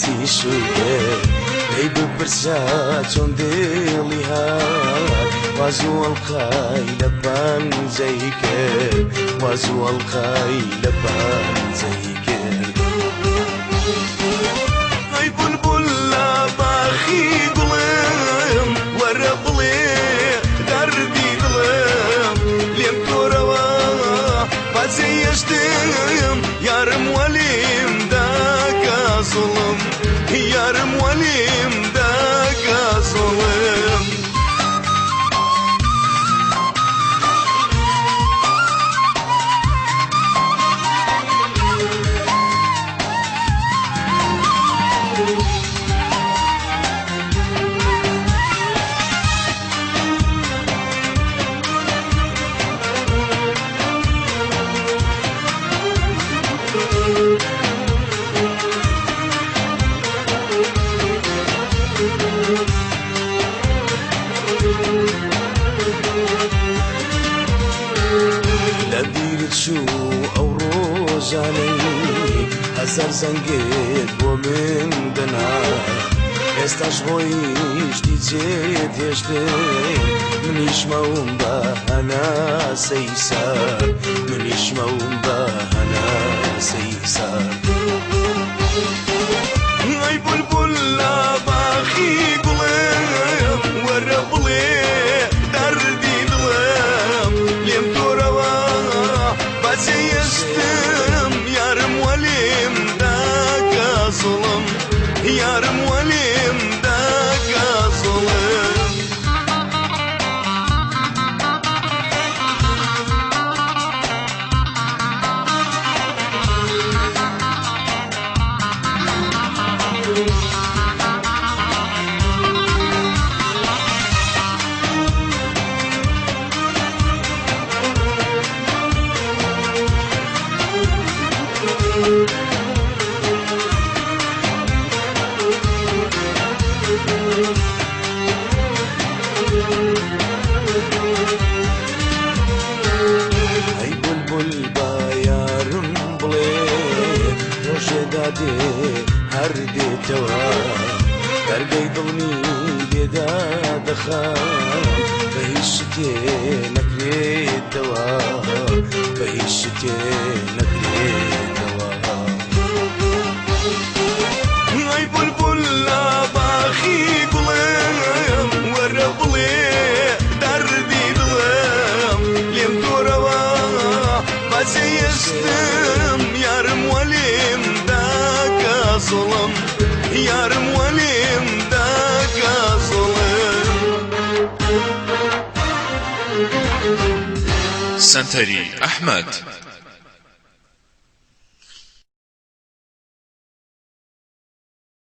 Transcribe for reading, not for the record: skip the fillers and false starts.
بەستی شوێ لی بپرسا چۆن دڵی هات واز و ئەڵقای لە پەنجەی کرد واز و ئەڵقای لە پەنجەی کرد ئەی بولبول لە باخی گوڵم وەرە بڵێ دەردی دڵم لێم تۆرەوە بەجێ هێشتم یارم وەلیم داکا زوڵم یارم وەلیم داکا زوڵم لەبیرت چوو ئەو ڕۆژانەی هەزار زەنگێت بۆ من دەنا ئێستاش خۆیشتی جێت هێشتم منیش مەوم بە هەناسەی سار منیش مەوم بە هەناسەی سار ئەی بولبول لە باخی گوڵم وەرە بڵێ دەردی دڵم لێم تۆرەوە بەجێ هێشتم یارم وەلیم داکا زوڵم یارم وەلیم داکا زوڵم ئەی بولبول با یارم بڵێ ڕۆژێ دادێ هەر دێتەوە دەرگەی دڵنی لێدا دەخام بە هیچ شتێ نەکرێتەوە بە هیچ شتێ نەکرێتەوە ئەی بولبول لە باخی گوڵم وەرە بڵێ دەردی دڵم لێم تۆرەوە بەجێ هێشتم یارم وەلیم داکا زوڵم یارم وەلیم داکا زوڵم سنتەری ئەحمەد